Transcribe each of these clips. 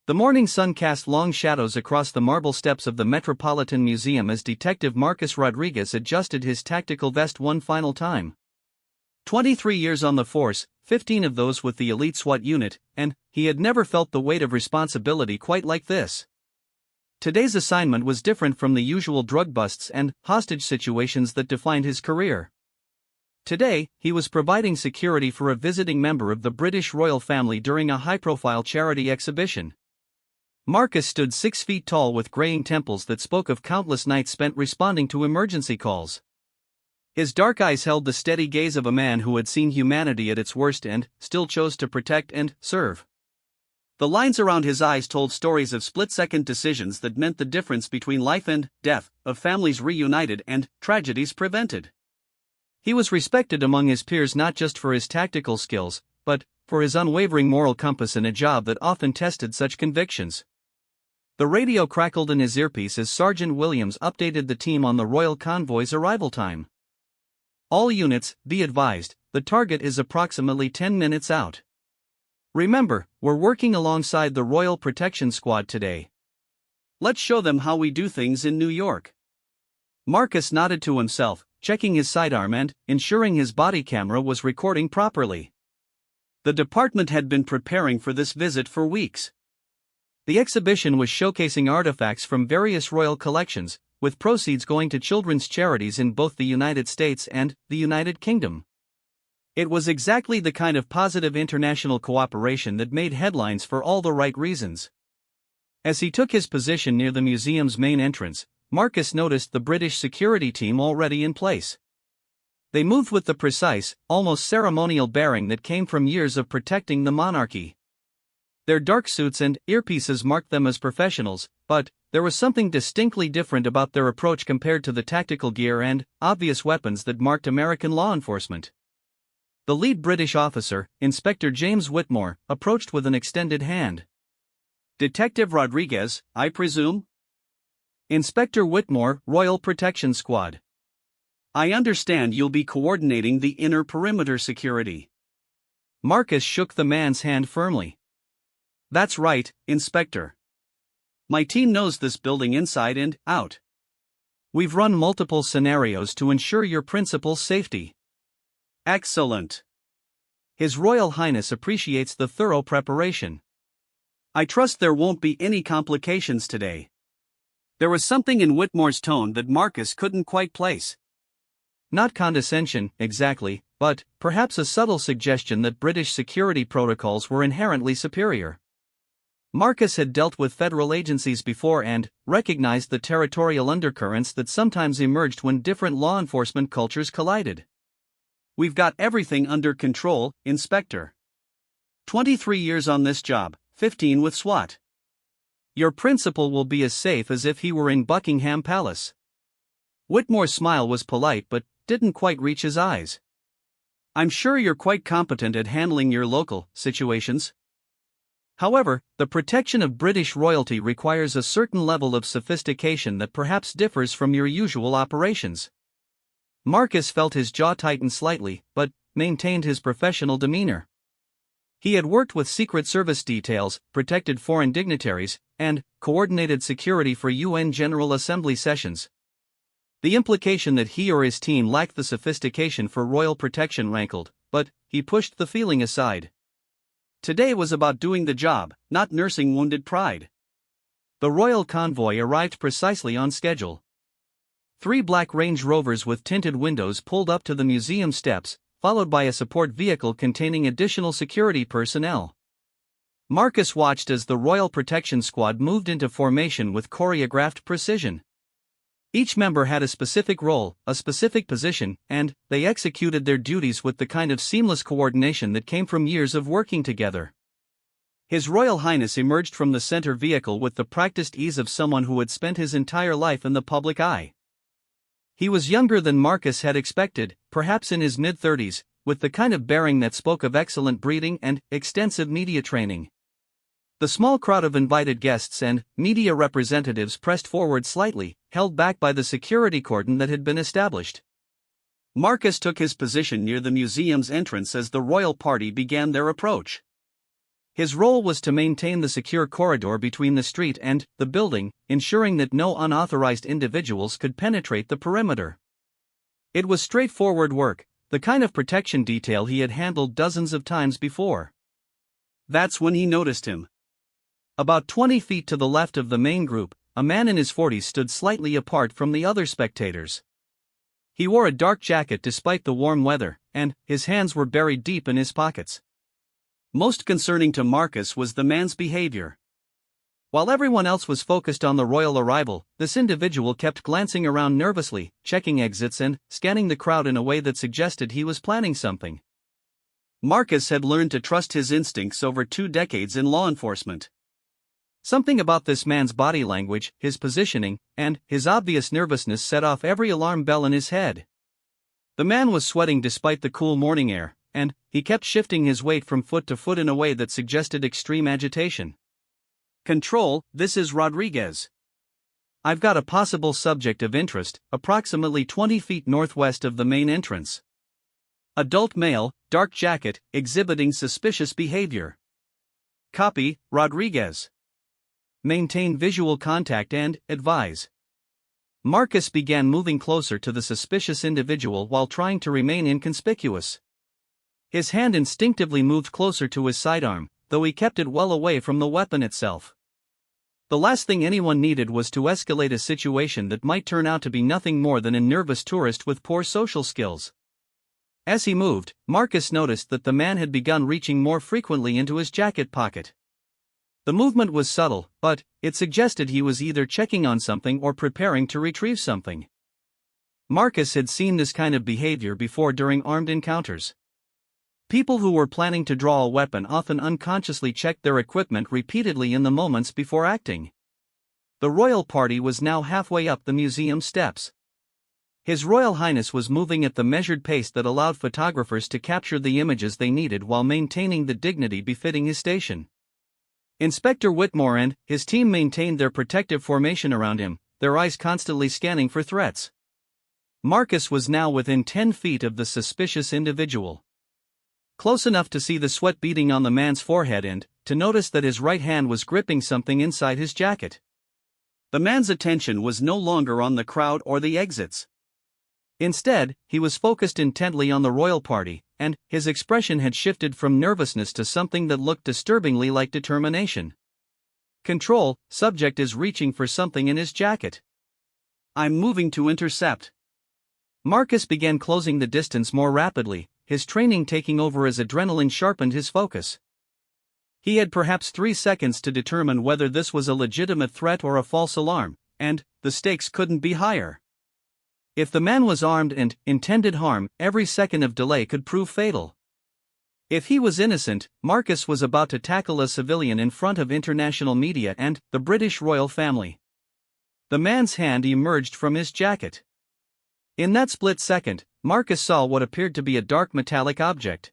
The morning sun cast long shadows across the marble steps of the Metropolitan Museum as Detective Marcus Rodriguez adjusted his tactical vest one final time. 23 years on the force, 15 of those with the elite SWAT unit, and he had never felt the weight of responsibility quite like this. Today's assignment was different from the usual drug busts and hostage situations that defined his career. Today, he was providing security for a visiting member of the British royal family during a high-profile charity exhibition. Marcus stood 6 feet tall with graying temples that spoke of countless nights spent responding to emergency calls. His dark eyes held the steady gaze of a man who had seen humanity at its worst and still chose to protect and serve. The lines around his eyes told stories of split-second decisions that meant the difference between life and death, of families reunited and tragedies prevented. He was respected among his peers not just for his tactical skills, but for his unwavering moral compass in a job that often tested such convictions. The radio crackled in his earpiece as Sergeant Williams updated the team on the royal convoy's arrival time. All units, be advised, the target is approximately 10 minutes out. Remember, we're working alongside the Royal Protection Squad today. Let's show them how we do things in New York. Marcus nodded to himself, checking his sidearm and ensuring his body camera was recording properly. The department had been preparing for this visit for weeks. The exhibition was showcasing artifacts from various royal collections, with proceeds going to children's charities in both the United States and the United Kingdom. It was exactly the kind of positive international cooperation that made headlines for all the right reasons. As he took his position near the museum's main entrance, Marcus noticed the British security team already in place. They moved with the precise, almost ceremonial bearing that came from years of protecting the monarchy. Their dark suits and earpieces marked them as professionals, but there was something distinctly different about their approach compared to the tactical gear and obvious weapons that marked American law enforcement. The lead British officer, Inspector James Whitmore, approached with an extended hand. "Detective Rodriguez, I presume?" "Inspector Whitmore, Royal Protection Squad. I understand you'll be coordinating the inner perimeter security." Marcus shook the man's hand firmly. "That's right, Inspector. My team knows this building inside and out. We've run multiple scenarios to ensure your principal's safety." "Excellent. His Royal Highness appreciates the thorough preparation. I trust there won't be any complications today." There was something in Whitmore's tone that Marcus couldn't quite place. Not condescension, exactly, but perhaps a subtle suggestion that British security protocols were inherently superior. Marcus had dealt with federal agencies before and recognized the territorial undercurrents that sometimes emerged when different law enforcement cultures collided. "We've got everything under control, Inspector. 23 years on this job, 15 with SWAT. Your principal will be as safe as if he were in Buckingham Palace." Whitmore's smile was polite but didn't quite reach his eyes. "I'm sure you're quite competent at handling your local situations. However, the protection of British royalty requires a certain level of sophistication that perhaps differs from your usual operations." Marcus felt his jaw tighten slightly, but maintained his professional demeanor. He had worked with Secret Service details, protected foreign dignitaries, and coordinated security for UN General Assembly sessions. The implication that he or his team lacked the sophistication for royal protection rankled, but he pushed the feeling aside. Today was about doing the job, not nursing wounded pride. The royal convoy arrived precisely on schedule. 3 black Range Rovers with tinted windows pulled up to the museum steps, followed by a support vehicle containing additional security personnel. Marcus watched as the Royal Protection Squad moved into formation with choreographed precision. Each member had a specific role, a specific position, and they executed their duties with the kind of seamless coordination that came from years of working together. His Royal Highness emerged from the center vehicle with the practiced ease of someone who had spent his entire life in the public eye. He was younger than Marcus had expected, perhaps in his mid-30s, with the kind of bearing that spoke of excellent breeding and extensive media training. The small crowd of invited guests and media representatives pressed forward slightly, held back by the security cordon that had been established. Marcus took his position near the museum's entrance as the royal party began their approach. His role was to maintain the secure corridor between the street and the building, ensuring that no unauthorized individuals could penetrate the perimeter. It was straightforward work, the kind of protection detail he had handled dozens of times before. That's when he noticed him. About 20 feet to the left of the main group, a man in his 40s stood slightly apart from the other spectators. He wore a dark jacket despite the warm weather, and his hands were buried deep in his pockets. Most concerning to Marcus was the man's behavior. While everyone else was focused on the royal arrival, this individual kept glancing around nervously, checking exits and scanning the crowd in a way that suggested he was planning something. Marcus had learned to trust his instincts over 2 decades in law enforcement. Something about this man's body language, his positioning, and his obvious nervousness set off every alarm bell in his head. The man was sweating despite the cool morning air, and he kept shifting his weight from foot to foot in a way that suggested extreme agitation. "Control, this is Rodriguez. I've got a possible subject of interest, approximately 20 feet northwest of the main entrance. Adult male, dark jacket, exhibiting suspicious behavior. Copy, Rodriguez. Maintain visual contact and advise." Marcus began moving closer to the suspicious individual while trying to remain inconspicuous. His hand instinctively moved closer to his sidearm, though he kept it well away from the weapon itself. The last thing anyone needed was to escalate a situation that might turn out to be nothing more than a nervous tourist with poor social skills. As he moved, Marcus noticed that the man had begun reaching more frequently into his jacket pocket. The movement was subtle, but it suggested he was either checking on something or preparing to retrieve something. Marcus had seen this kind of behavior before during armed encounters. People who were planning to draw a weapon often unconsciously checked their equipment repeatedly in the moments before acting. The royal party was now halfway up the museum steps. His Royal Highness was moving at the measured pace that allowed photographers to capture the images they needed while maintaining the dignity befitting his station. Inspector Whitmore and his team maintained their protective formation around him, their eyes constantly scanning for threats. Marcus was now within 10 feet of the suspicious individual. Close enough to see the sweat beading on the man's forehead and to notice that his right hand was gripping something inside his jacket. The man's attention was no longer on the crowd or the exits. Instead, he was focused intently on the royal party, and his expression had shifted from nervousness to something that looked disturbingly like determination. "Control, subject is reaching for something in his jacket. I'm moving to intercept." Marcus began closing the distance more rapidly, his training taking over as adrenaline sharpened his focus. He had perhaps 3 seconds to determine whether this was a legitimate threat or a false alarm, and the stakes couldn't be higher. If the man was armed and intended harm, every second of delay could prove fatal. If he was innocent, Marcus was about to tackle a civilian in front of international media and the British royal family. The man's hand emerged from his jacket. In that split second, Marcus saw what appeared to be a dark metallic object.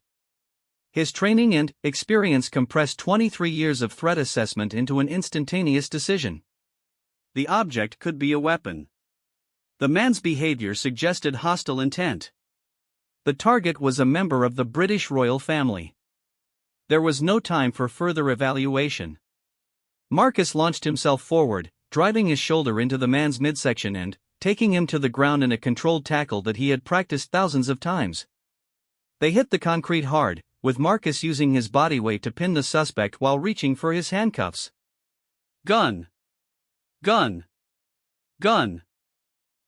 His training and experience compressed 23 years of threat assessment into an instantaneous decision. The object could be a weapon. The man's behavior suggested hostile intent. The target was a member of the British royal family. There was no time for further evaluation. Marcus launched himself forward, driving his shoulder into the man's midsection and taking him to the ground in a controlled tackle that he had practiced thousands of times. They hit the concrete hard, with Marcus using his body weight to pin the suspect while reaching for his handcuffs. "Gun! Gun! Gun!"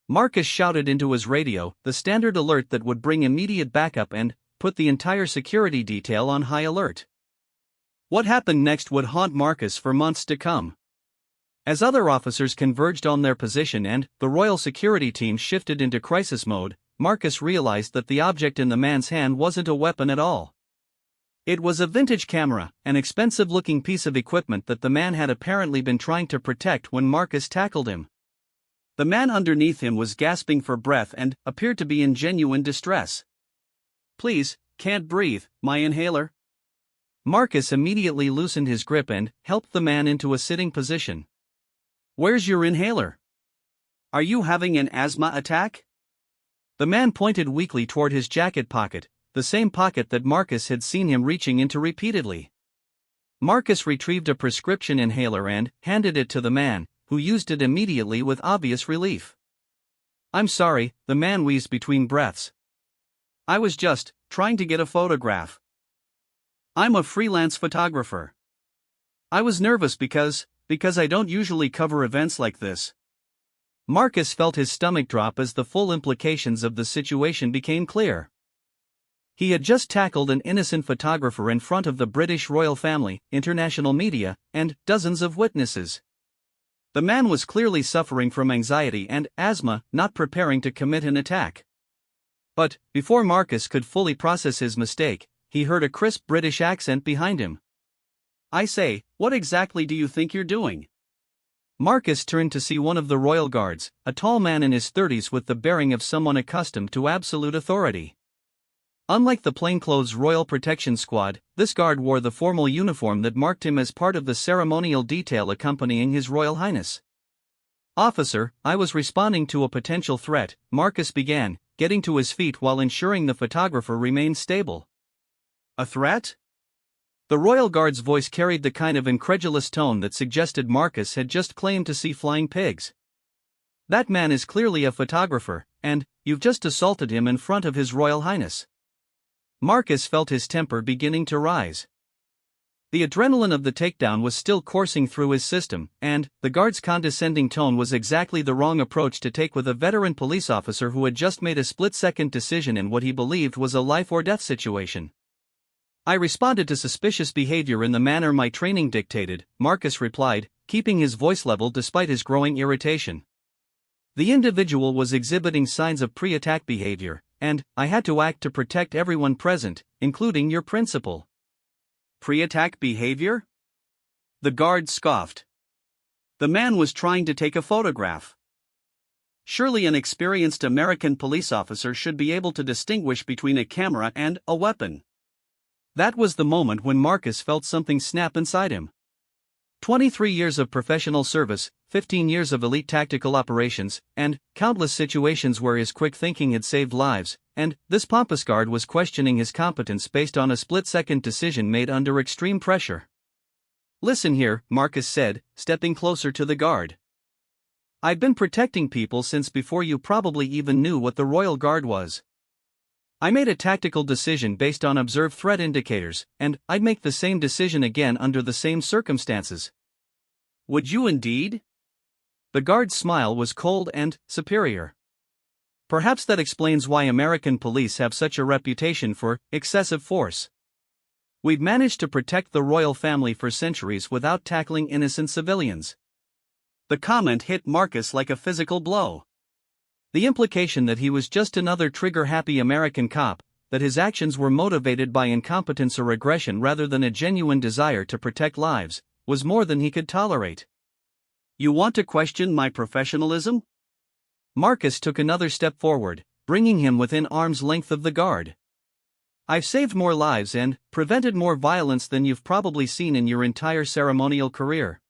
Marcus shouted into his radio, the standard alert that would bring immediate backup and put the entire security detail on high alert. What happened next would haunt Marcus for months to come. As other officers converged on their position and the royal security team shifted into crisis mode, Marcus realized that the object in the man's hand wasn't a weapon at all. It was a vintage camera, an expensive-looking piece of equipment that the man had apparently been trying to protect when Marcus tackled him. The man underneath him was gasping for breath and appeared to be in genuine distress. "Please, can't breathe, my inhaler." Marcus immediately loosened his grip and helped the man into a sitting position. "Where's your inhaler? Are you having an asthma attack?" The man pointed weakly toward his jacket pocket, the same pocket that Marcus had seen him reaching into repeatedly. Marcus retrieved a prescription inhaler and handed it to the man, who used it immediately with obvious relief. "I'm sorry," the man wheezed between breaths. "I was just trying to get a photograph. I'm a freelance photographer. I was nervous because I don't usually cover events like this." Marcus felt his stomach drop as the full implications of the situation became clear. He had just tackled an innocent photographer in front of the British royal family, international media, and dozens of witnesses. The man was clearly suffering from anxiety and asthma, not preparing to commit an attack. But, before Marcus could fully process his mistake, he heard a crisp British accent behind him. "I say, what exactly do you think you're doing?" Marcus turned to see one of the royal guards, a tall man in his 30s with the bearing of someone accustomed to absolute authority. Unlike the plainclothes Royal Protection Squad, this guard wore the formal uniform that marked him as part of the ceremonial detail accompanying His Royal Highness. "Officer, I was responding to a potential threat," Marcus began, getting to his feet while ensuring the photographer remained stable. "A threat?" The royal guard's voice carried the kind of incredulous tone that suggested Marcus had just claimed to see flying pigs. "That man is clearly a photographer, and you've just assaulted him in front of His Royal Highness." Marcus felt his temper beginning to rise. The adrenaline of the takedown was still coursing through his system, and the guard's condescending tone was exactly the wrong approach to take with a veteran police officer who had just made a split-second decision in what he believed was a life-or-death situation. "I responded to suspicious behavior in the manner my training dictated," Marcus replied, keeping his voice level despite his growing irritation. "The individual was exhibiting signs of pre-attack behavior, and I had to act to protect everyone present, including your principal." "Pre-attack behavior?" The guard scoffed. The man was trying to take a photograph. Surely an experienced American police officer should be able to distinguish between a camera and a weapon. That was the moment when Marcus felt something snap inside him. 23 years of professional service, 15 years of elite tactical operations, and countless situations where his quick thinking had saved lives, and this pompous guard was questioning his competence based on a split-second decision made under extreme pressure. "Listen here," Marcus said, stepping closer to the guard. "I've been protecting people since before you probably even knew what the Royal Guard was. I made a tactical decision based on observed threat indicators, and I'd make the same decision again under the same circumstances." "Would you indeed?" The guard's smile was cold and superior. "Perhaps that explains why American police have such a reputation for excessive force. We've managed to protect the royal family for centuries without tackling innocent civilians." The comment hit Marcus like a physical blow. The implication that he was just another trigger-happy American cop, that his actions were motivated by incompetence or aggression rather than a genuine desire to protect lives, was more than he could tolerate. "You want to question my professionalism?" Marcus took another step forward, bringing him within arm's length of the guard. "I've saved more lives and prevented more violence than you've probably seen in your entire ceremonial career."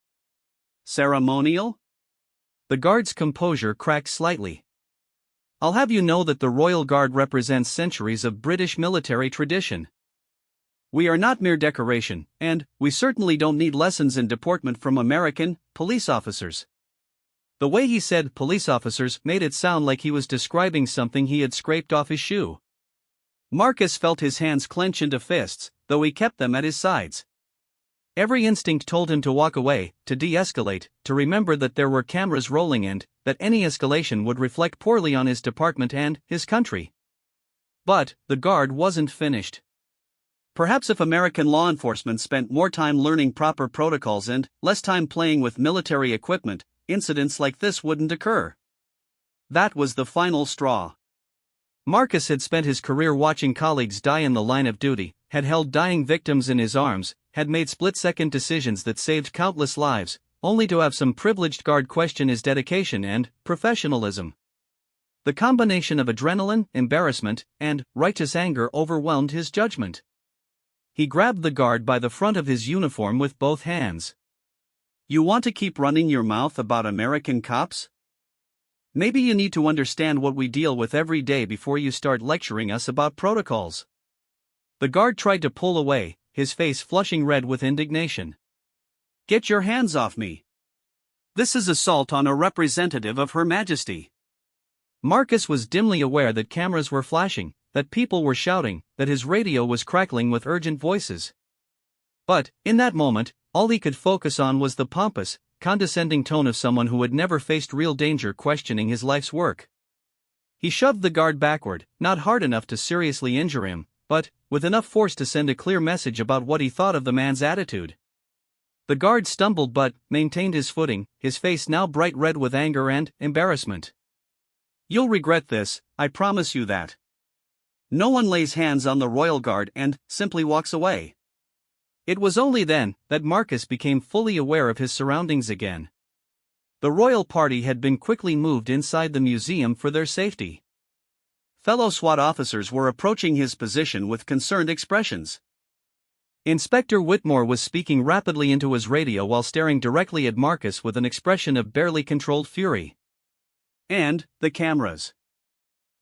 "Ceremonial?" The guard's composure cracked slightly. "I'll have you know that the Royal Guard represents centuries of British military tradition. We are not mere decoration, and we certainly don't need lessons in deportment from American police officers." The way he said police officers made it sound like he was describing something he had scraped off his shoe. Marcus felt his hands clench into fists, though he kept them at his sides. Every instinct told him to walk away, to de-escalate, to remember that there were cameras rolling and that any escalation would reflect poorly on his department and his country. But the guard wasn't finished. Perhaps if American law enforcement spent more time learning proper protocols and less time playing with military equipment, incidents like this wouldn't occur. That was the final straw. Marcus had spent his career watching colleagues die in the line of duty, had held dying victims in his arms, had made split-second decisions that saved countless lives, only to have some privileged guard question his dedication and professionalism. The combination of adrenaline, embarrassment, and righteous anger overwhelmed his judgment. He grabbed the guard by the front of his uniform with both hands. "You want to keep running your mouth about American cops? Maybe you need to understand what we deal with every day before you start lecturing us about protocols." The guard tried to pull away, his face flushing red with indignation. "Get your hands off me! This is assault on a representative of Her Majesty." Marcus was dimly aware that cameras were flashing, that people were shouting, that his radio was crackling with urgent voices. But, in that moment, all he could focus on was the pompous, condescending tone of someone who had never faced real danger questioning his life's work. He shoved the guard backward, not hard enough to seriously injure him, but with enough force to send a clear message about what he thought of the man's attitude. The guard stumbled but maintained his footing, his face now bright red with anger and embarrassment. "You'll regret this, I promise you that." No one lays hands on the royal guard and simply walks away. It was only then that Marcus became fully aware of his surroundings again. The royal party had been quickly moved inside the museum for their safety. Fellow SWAT officers were approaching his position with concerned expressions. Inspector Whitmore was speaking rapidly into his radio while staring directly at Marcus with an expression of barely controlled fury. And the cameras.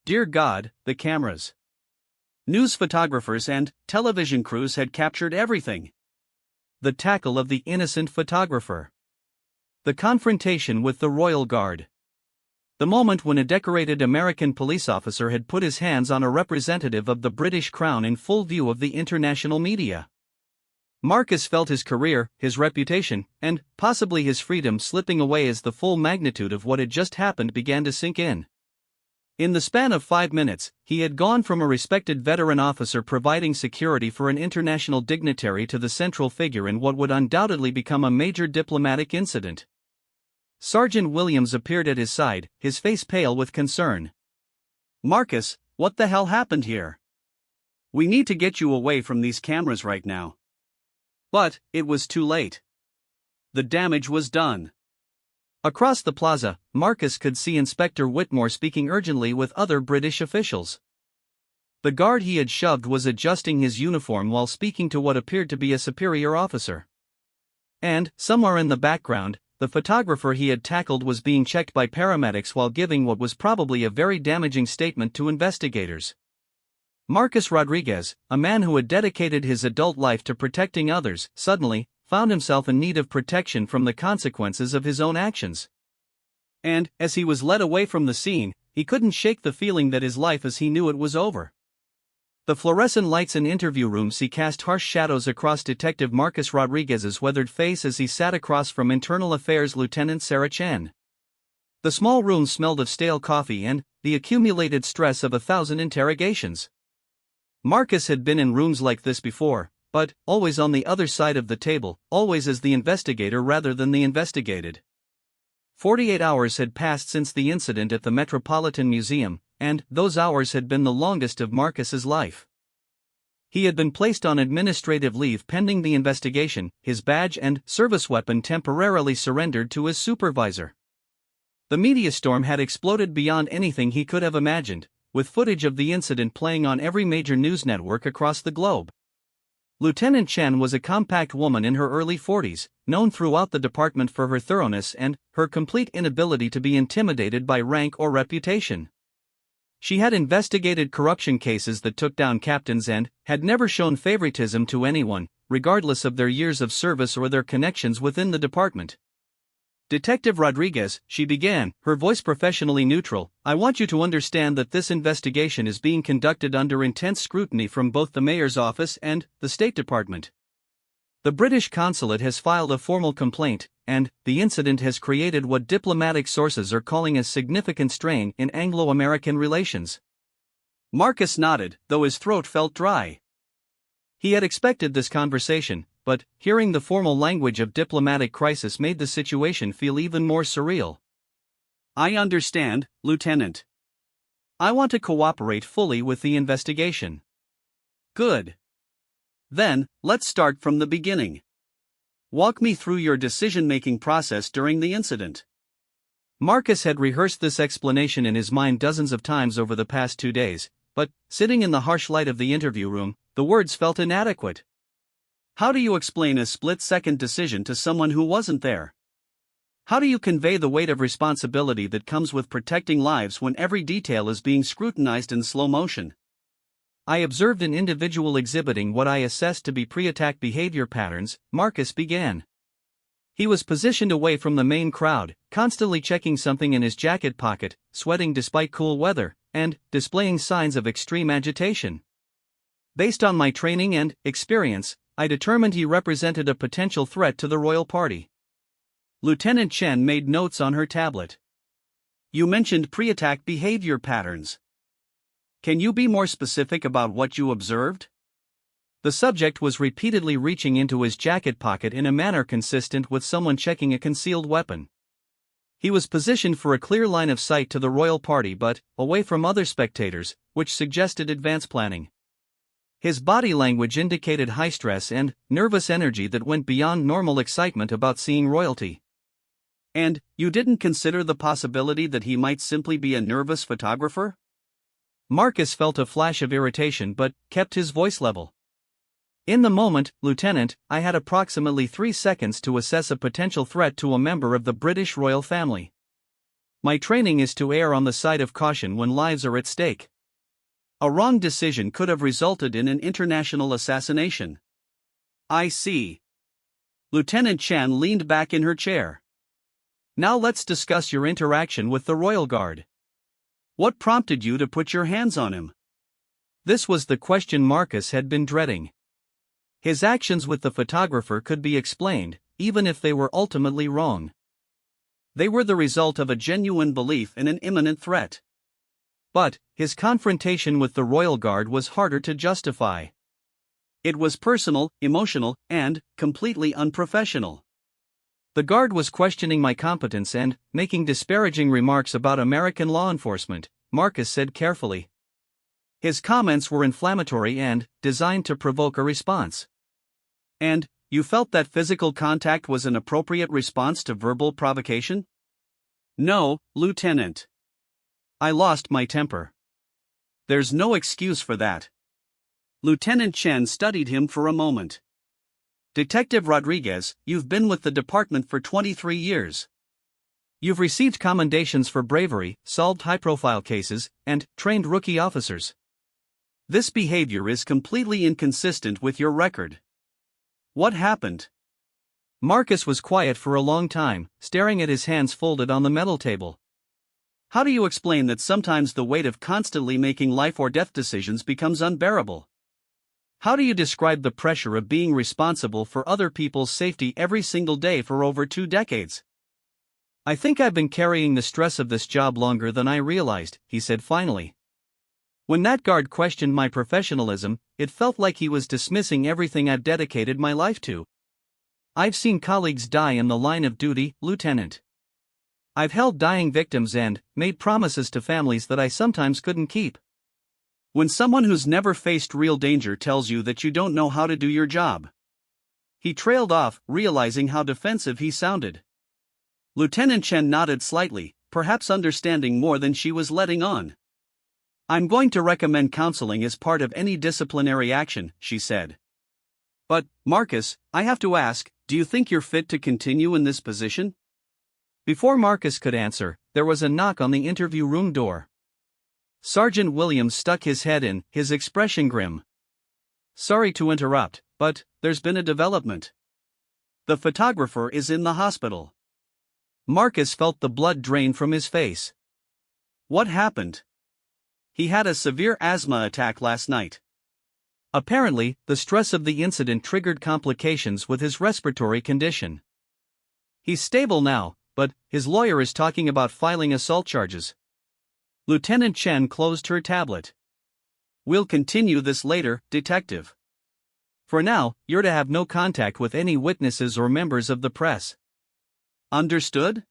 Dear God, the cameras. News photographers and television crews had captured everything. The tackle of the innocent photographer. The confrontation with the royal guard. The moment when a decorated American police officer had put his hands on a representative of the British Crown in full view of the international media. Marcus felt his career, his reputation, and possibly his freedom slipping away as the full magnitude of what had just happened began to sink in. In the span of 5 minutes, he had gone from a respected veteran officer providing security for an international dignitary to the central figure in what would undoubtedly become a major diplomatic incident. Sergeant Williams appeared at his side, his face pale with concern. "Marcus, what the hell happened here? We need to get you away from these cameras right now." But it was too late. The damage was done. Across the plaza, Marcus could see Inspector Whitmore speaking urgently with other British officials. The guard he had shoved was adjusting his uniform while speaking to what appeared to be a superior officer. And, somewhere in the background, the photographer he had tackled was being checked by paramedics while giving what was probably a very damaging statement to investigators. Marcus Rodriguez, a man who had dedicated his adult life to protecting others, suddenly found himself in need of protection from the consequences of his own actions. And, as he was led away from the scene, he couldn't shake the feeling that his life as he knew it was over. The fluorescent lights in interview rooms cast harsh shadows across Detective Marcus Rodriguez's weathered face as he sat across from Internal Affairs Lieutenant Sarah Chen. The small room smelled of stale coffee and the accumulated stress of 1,000 interrogations. Marcus had been in rooms like this before, but always on the other side of the table, always as the investigator rather than the investigated. 48 hours had passed since the incident at the Metropolitan Museum, and those hours had been the longest of Marcus's life. He had been placed on administrative leave pending the investigation, his badge and service weapon temporarily surrendered to his supervisor. The media storm had exploded beyond anything he could have imagined, with footage of the incident playing on every major news network across the globe. Lieutenant Chen was a compact woman in her early 40s, known throughout the department for her thoroughness and her complete inability to be intimidated by rank or reputation. She had investigated corruption cases that took down captains and had never shown favoritism to anyone, regardless of their years of service or their connections within the department. "Detective Rodriguez," she began, her voice professionally neutral, "I want you to understand that this investigation is being conducted under intense scrutiny from both the mayor's office and the State Department. The British consulate has filed a formal complaint, and the incident has created what diplomatic sources are calling a significant strain in Anglo-American relations." Marcus nodded, though his throat felt dry. He had expected this conversation, but hearing the formal language of diplomatic crisis made the situation feel even more surreal. "I understand, Lieutenant. I want to cooperate fully with the investigation." "Good. Then, let's start from the beginning. Walk me through your decision-making process during the incident." Marcus had rehearsed this explanation in his mind dozens of times over the past 2 days, but, sitting in the harsh light of the interview room, the words felt inadequate. How do you explain a split-second decision to someone who wasn't there? How do you convey the weight of responsibility that comes with protecting lives when every detail is being scrutinized in slow motion? I observed an individual exhibiting what I assessed to be pre-attack behavior patterns, Marcus began. He was positioned away from the main crowd, constantly checking something in his jacket pocket, sweating despite cool weather, and displaying signs of extreme agitation. Based on my training and experience, I determined he represented a potential threat to the royal party. Lieutenant Chen made notes on her tablet. You mentioned pre-attack behavior patterns. Can you be more specific about what you observed? The subject was repeatedly reaching into his jacket pocket in a manner consistent with someone checking a concealed weapon. He was positioned for a clear line of sight to the royal party but away from other spectators, which suggested advance planning. His body language indicated high stress and nervous energy that went beyond normal excitement about seeing royalty. And you didn't consider the possibility that he might simply be a nervous photographer? Marcus felt a flash of irritation but kept his voice level. In the moment, Lieutenant, I had approximately 3 seconds to assess a potential threat to a member of the British royal family. My training is to err on the side of caution when lives are at stake. A wrong decision could have resulted in an international assassination. I see. Lieutenant Chan leaned back in her chair. Now let's discuss your interaction with the royal guard. What prompted you to put your hands on him? This was the question Marcus had been dreading. His actions with the photographer could be explained, even if they were ultimately wrong. They were the result of a genuine belief in an imminent threat. But his confrontation with the royal guard was harder to justify. It was personal, emotional, and completely unprofessional. The guard was questioning my competence and making disparaging remarks about American law enforcement, Marcus said carefully. His comments were inflammatory and designed to provoke a response. And you felt that physical contact was an appropriate response to verbal provocation? No, Lieutenant. I lost my temper. There's no excuse for that. Lieutenant Chen studied him for a moment. Detective Rodriguez, you've been with the department for 23 years. You've received commendations for bravery, solved high-profile cases, and trained rookie officers. This behavior is completely inconsistent with your record. What happened? Marcus was quiet for a long time, staring at his hands folded on the metal table. How do you explain that sometimes the weight of constantly making life or death decisions becomes unbearable? How do you describe the pressure of being responsible for other people's safety every single day for over 2 decades? I think I've been carrying the stress of this job longer than I realized, he said finally. When that guard questioned my professionalism, it felt like he was dismissing everything I've dedicated my life to. I've seen colleagues die in the line of duty, Lieutenant. I've held dying victims and made promises to families that I sometimes couldn't keep. When someone who's never faced real danger tells you that you don't know how to do your job. He trailed off, realizing how defensive he sounded. Lieutenant Chen nodded slightly, perhaps understanding more than she was letting on. I'm going to recommend counseling as part of any disciplinary action, she said. But, Marcus, I have to ask, do you think you're fit to continue in this position? Before Marcus could answer, there was a knock on the interview room door. Sergeant Williams stuck his head in, his expression grim. Sorry to interrupt, but there's been a development. The photographer is in the hospital. Marcus felt the blood drain from his face. What happened? He had a severe asthma attack last night. Apparently, the stress of the incident triggered complications with his respiratory condition. He's stable now, but his lawyer is talking about filing assault charges. Lieutenant Chen closed her tablet. We'll continue this later, Detective. For now, you're to have no contact with any witnesses or members of the press. Understood?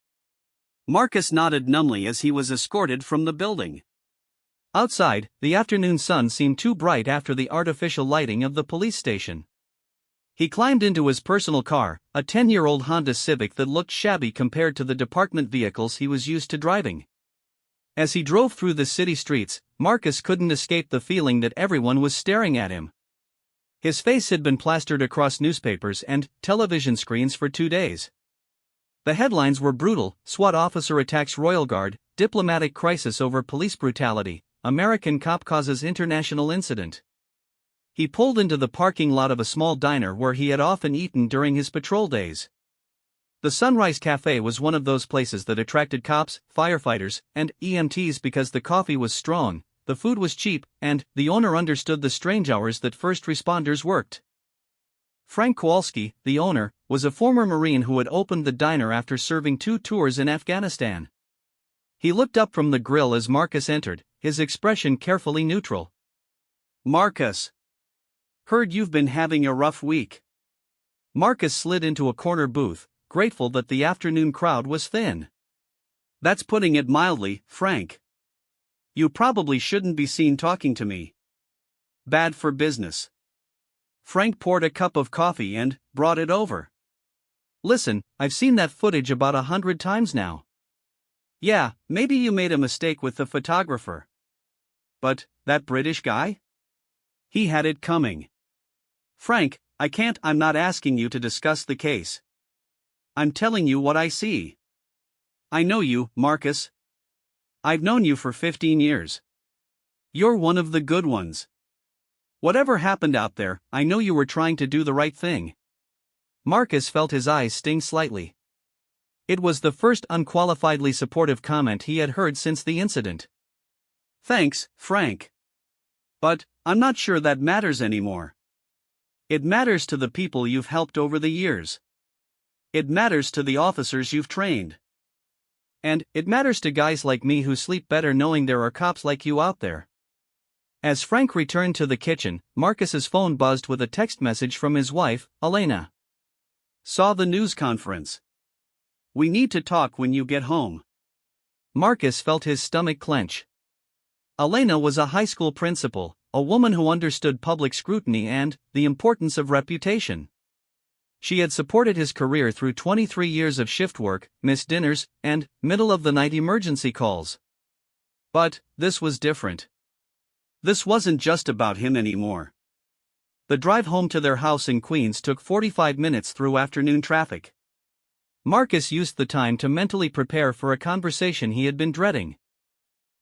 Marcus nodded numbly as he was escorted from the building. Outside, the afternoon sun seemed too bright after the artificial lighting of the police station. He climbed into his personal car, a 10-year-old Honda Civic that looked shabby compared to the department vehicles he was used to driving. As he drove through the city streets, Marcus couldn't escape the feeling that everyone was staring at him. His face had been plastered across newspapers and television screens for 2 days. The headlines were brutal: SWAT officer attacks royal guard, diplomatic crisis over police brutality, American cop causes international incident. He pulled into the parking lot of a small diner where he had often eaten during his patrol days. The Sunrise Cafe was one of those places that attracted cops, firefighters, and EMTs because the coffee was strong, the food was cheap, and the owner understood the strange hours that first responders worked. Frank Kowalski, the owner, was a former Marine who had opened the diner after serving 2 tours in Afghanistan. He looked up from the grill as Marcus entered, his expression carefully neutral. Marcus. Heard you've been having a rough week. Marcus slid into a corner booth, grateful that the afternoon crowd was thin. That's putting it mildly, Frank. You probably shouldn't be seen talking to me. Bad for business. Frank poured a cup of coffee and brought it over. Listen, I've seen that footage about 100 times now. Yeah, maybe you made a mistake with the photographer. But that British guy? He had it coming. Frank, I'm not asking you to discuss the case. I'm telling you what I see. I know you, Marcus. I've known you for 15 years. You're one of the good ones. Whatever happened out there, I know you were trying to do the right thing. Marcus felt his eyes sting slightly. It was the first unqualifiedly supportive comment he had heard since the incident. Thanks, Frank. But I'm not sure that matters anymore. It matters to the people you've helped over the years. It matters to the officers you've trained. And it matters to guys like me who sleep better knowing there are cops like you out there. As Frank returned to the kitchen, Marcus's phone buzzed with a text message from his wife, Elena. Saw the news conference. We need to talk when you get home. Marcus felt his stomach clench. Elena was a high school principal, a woman who understood public scrutiny and the importance of reputation. She had supported his career through 23 years of shift work, missed dinners, and middle-of-the-night emergency calls. But this was different. This wasn't just about him anymore. The drive home to their house in Queens took 45 minutes through afternoon traffic. Marcus used the time to mentally prepare for a conversation he had been dreading.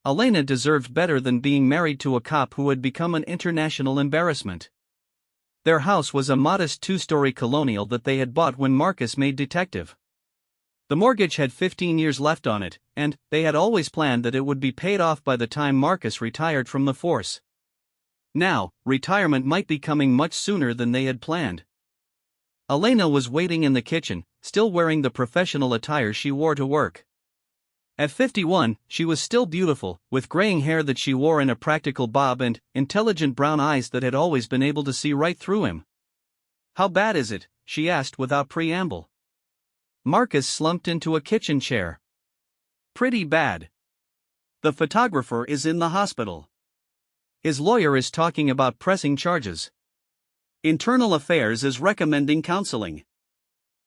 Elena deserved better than being married to a cop who had become an international embarrassment. Their house was a modest 2-story colonial that they had bought when Marcus made detective. The mortgage had 15 years left on it, and they had always planned that it would be paid off by the time Marcus retired from the force. Now, retirement might be coming much sooner than they had planned. Elena was waiting in the kitchen, still wearing the professional attire she wore to work. At 51, she was still beautiful, with graying hair that she wore in a practical bob and intelligent brown eyes that had always been able to see right through him. "How bad is it?" she asked without preamble. Marcus slumped into a kitchen chair. "Pretty bad. The photographer is in the hospital. His lawyer is talking about pressing charges. Internal Affairs is recommending counseling.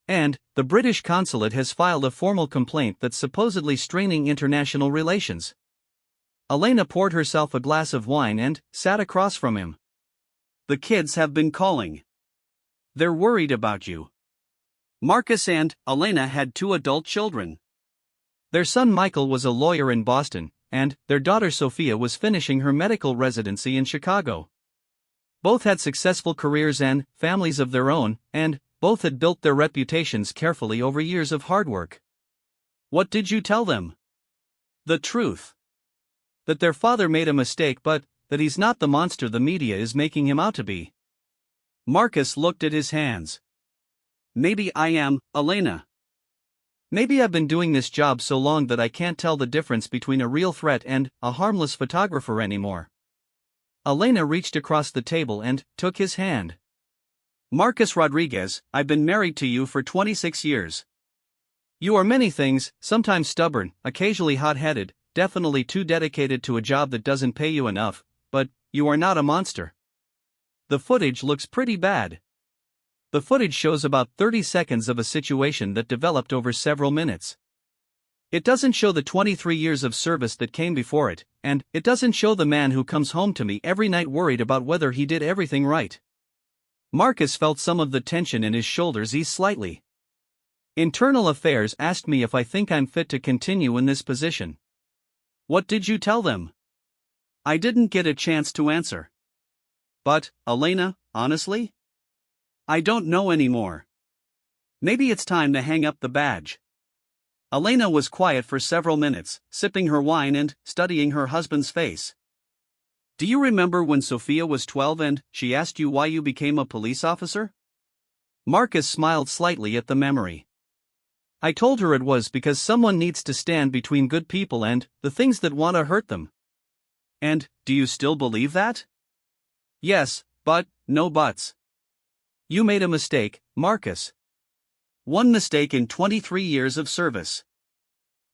And the British consulate has filed a formal complaint that's supposedly straining international relations." Elena poured herself a glass of wine and sat across from him. "The kids have been calling. They're worried about you." Marcus and Elena had 2 adult children. Their son Michael was a lawyer in Boston, and their daughter Sophia was finishing her medical residency in Chicago. Both had successful careers and families of their own, and both had built their reputations carefully over years of hard work. "What did you tell them?" "The truth. That their father made a mistake, but that he's not the monster the media is making him out to be." Marcus looked at his hands. "Maybe I am, Elena. Maybe I've been doing this job so long that I can't tell the difference between a real threat and a harmless photographer anymore." Elena reached across the table and took his hand. "Marcus Rodriguez, I've been married to you for 26 years. You are many things, sometimes stubborn, occasionally hot-headed, definitely too dedicated to a job that doesn't pay you enough, but you are not a monster. The footage looks pretty bad." The footage shows about 30 seconds of a situation that developed over several minutes. It doesn't show the 23 years of service that came before it, and it doesn't show the man who comes home to me every night worried about whether he did everything right. Marcus felt some of the tension in his shoulders ease slightly. "Internal Affairs asked me if I think I'm fit to continue in this position." "What did you tell them?" I didn't get a chance to answer. But, Elena, honestly? I don't know anymore. Maybe it's time to hang up the badge. Elena was quiet for several minutes, sipping her wine and studying her husband's face. Do you remember when Sophia was 12 and she asked you why you became a police officer? Marcus smiled slightly at the memory. I told her it was because someone needs to stand between good people and the things that want to hurt them. And, do you still believe that? Yes, but, no buts. You made a mistake, Marcus. One mistake in 23 years of service.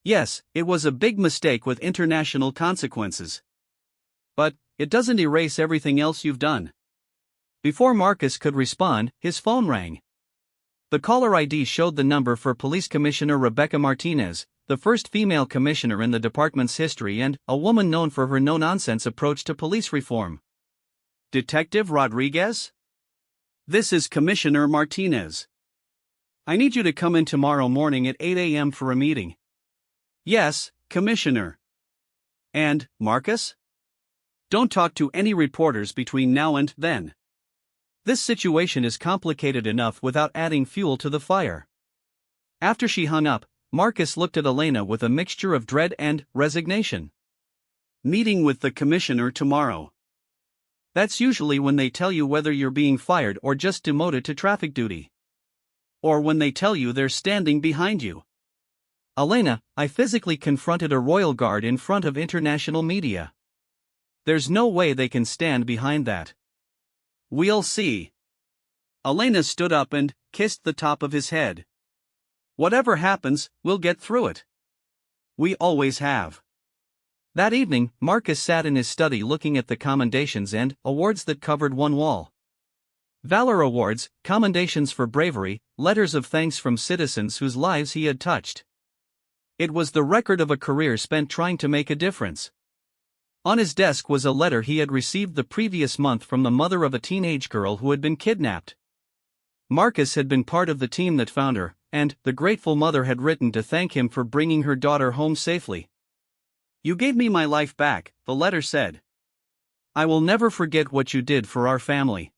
Yes, it was a big mistake with international consequences. But, it doesn't erase everything else you've done. Before Marcus could respond, his phone rang. The caller ID showed the number for Police Commissioner Rebecca Martinez, the first female commissioner in the department's history and a woman known for her no-nonsense approach to police reform. Detective Rodriguez? This is Commissioner Martinez. I need you to come in tomorrow morning at 8 a.m. for a meeting. Yes, Commissioner. And, Marcus? Don't talk to any reporters between now and then. This situation is complicated enough without adding fuel to the fire. After she hung up, Marcus looked at Elena with a mixture of dread and resignation. Meeting with the commissioner tomorrow. That's usually when they tell you whether you're being fired or just demoted to traffic duty. Or when they tell you they're standing behind you. Elena, I physically confronted a royal guard in front of international media. There's no way they can stand behind that. We'll see. Elena stood up and kissed the top of his head. Whatever happens, we'll get through it. We always have. That evening, Marcus sat in his study looking at the commendations and awards that covered one wall. Valor awards, commendations for bravery, letters of thanks from citizens whose lives he had touched. It was the record of a career spent trying to make a difference. On his desk was a letter he had received the previous month from the mother of a teenage girl who had been kidnapped. Marcus had been part of the team that found her, and the grateful mother had written to thank him for bringing her daughter home safely. You gave me my life back, the letter said. I will never forget what you did for our family.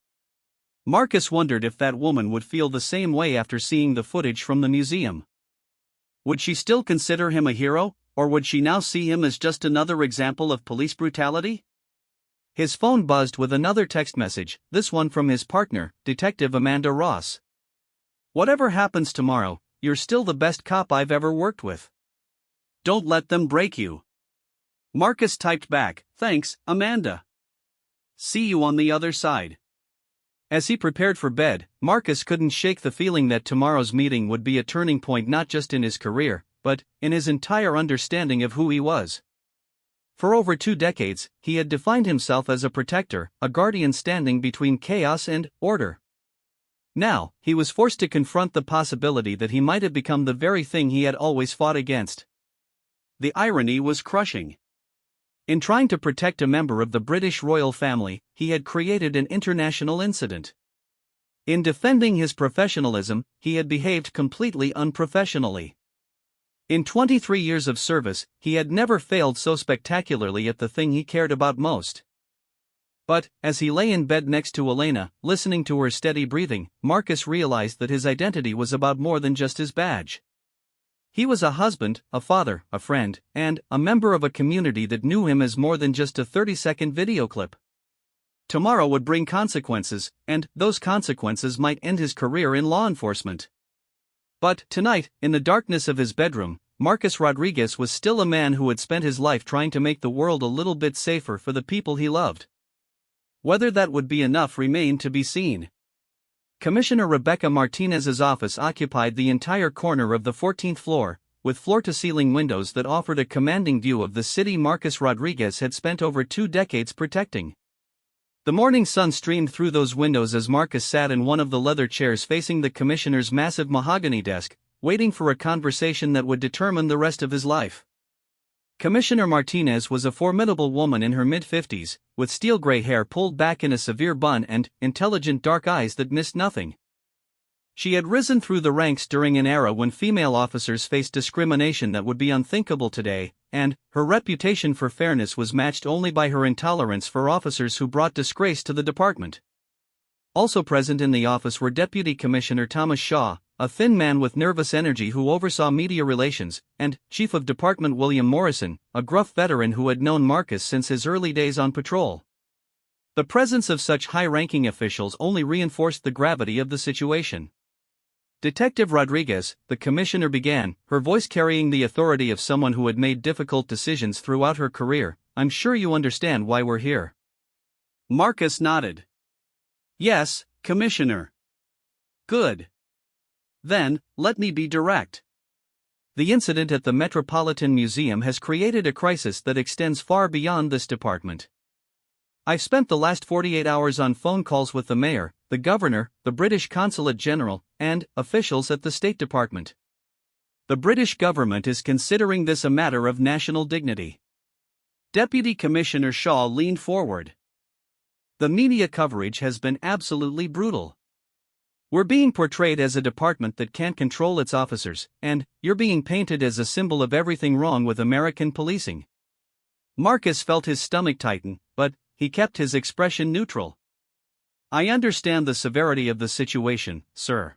Marcus wondered if that woman would feel the same way after seeing the footage from the museum. Would she still consider him a hero? Or would she now see him as just another example of police brutality? His phone buzzed with another text message, this one from his partner, Detective Amanda Ross. Whatever happens tomorrow, you're still the best cop I've ever worked with. Don't let them break you. Marcus typed back, thanks, Amanda. See you on the other side. As he prepared for bed, Marcus couldn't shake the feeling that tomorrow's meeting would be a turning point not just in his career, but in his entire understanding of who he was. For over 2 decades, he had defined himself as a protector, a guardian standing between chaos and order. Now, he was forced to confront the possibility that he might have become the very thing he had always fought against. The irony was crushing. In trying to protect a member of the British royal family, he had created an international incident. In defending his professionalism, he had behaved completely unprofessionally. In 23 years of service, he had never failed so spectacularly at the thing he cared about most. But, as he lay in bed next to Elena, listening to her steady breathing, Marcus realized that his identity was about more than just his badge. He was a husband, a father, a friend, and a member of a community that knew him as more than just a 30-second video clip. Tomorrow would bring consequences, and those consequences might end his career in law enforcement. But, tonight, in the darkness of his bedroom, Marcus Rodriguez was still a man who had spent his life trying to make the world a little bit safer for the people he loved. Whether that would be enough remained to be seen. Commissioner Rebecca Martinez's office occupied the entire corner of the 14th floor, with floor-to-ceiling windows that offered a commanding view of the city Marcus Rodriguez had spent over 2 decades protecting. The morning sun streamed through those windows as Marcus sat in one of the leather chairs facing the commissioner's massive mahogany desk, waiting for a conversation that would determine the rest of his life. Commissioner Martinez was a formidable woman in her mid-50s, with steel-gray hair pulled back in a severe bun and intelligent dark eyes that missed nothing. She had risen through the ranks during an era when female officers faced discrimination that would be unthinkable today, and her reputation for fairness was matched only by her intolerance for officers who brought disgrace to the department. Also present in the office were Deputy Commissioner Thomas Shaw, a thin man with nervous energy who oversaw media relations, and Chief of Department William Morrison, a gruff veteran who had known Marcus since his early days on patrol. The presence of such high-ranking officials only reinforced the gravity of the situation. Detective Rodriguez, the commissioner began, her voice carrying the authority of someone who had made difficult decisions throughout her career. I'm sure you understand why we're here. Marcus nodded. Yes, Commissioner. Good. Then, let me be direct. The incident at the Metropolitan Museum has created a crisis that extends far beyond this department. I've spent the last 48 hours on phone calls with the mayor, the governor, the British Consulate General, and officials at the State Department. The British government is considering this a matter of national dignity. Deputy Commissioner Shaw leaned forward. The media coverage has been absolutely brutal. We're being portrayed as a department that can't control its officers, and you're being painted as a symbol of everything wrong with American policing. Marcus felt his stomach tighten, but he kept his expression neutral. I understand the severity of the situation, sir.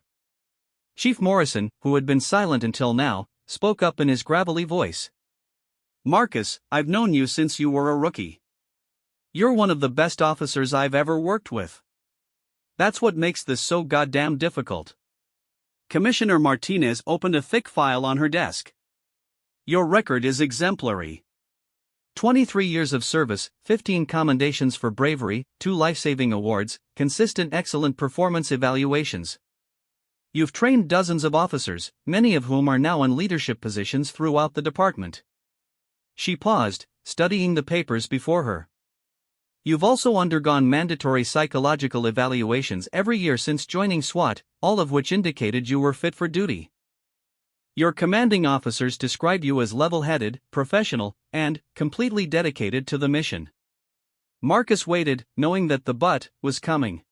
Chief Morrison, who had been silent until now, spoke up in his gravelly voice. Marcus, I've known you since you were a rookie. You're one of the best officers I've ever worked with. That's what makes this so goddamn difficult. Commissioner Martinez opened a thick file on her desk. Your record is exemplary. 23 years of service, 15 commendations for bravery, 2 life-saving awards, consistent excellent performance evaluations. You've trained dozens of officers, many of whom are now in leadership positions throughout the department. She paused, studying the papers before her. You've also undergone mandatory psychological evaluations every year since joining SWAT, all of which indicated you were fit for duty. Your commanding officers describe you as level-headed, professional, and completely dedicated to the mission. Marcus waited, knowing that the but was coming.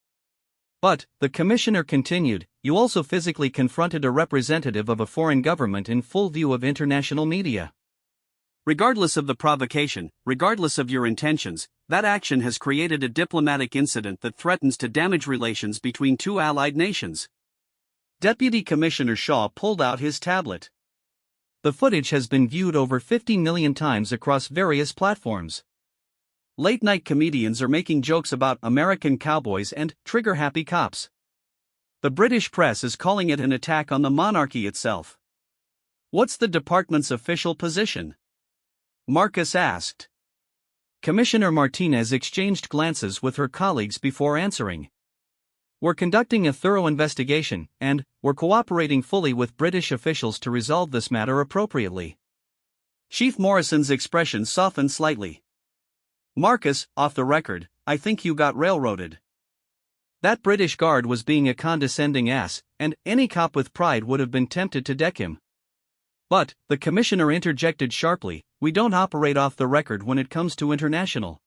But, the commissioner continued, you also physically confronted a representative of a foreign government in full view of international media. Regardless of the provocation, regardless of your intentions, that action has created a diplomatic incident that threatens to damage relations between two allied nations. Deputy Commissioner Shaw pulled out his tablet. The footage has been viewed over 50 million times across various platforms. Late-night comedians are making jokes about American cowboys and trigger-happy cops. The British press is calling it an attack on the monarchy itself. What's the department's official position? Marcus asked. Commissioner Martinez exchanged glances with her colleagues before answering. We're conducting a thorough investigation, and we're cooperating fully with British officials to resolve this matter appropriately. Chief Morrison's expression softened slightly. Marcus, off the record, I think you got railroaded. That British guard was being a condescending ass, and any cop with pride would have been tempted to deck him. But, the commissioner interjected sharply, we don't operate off the record when it comes to international.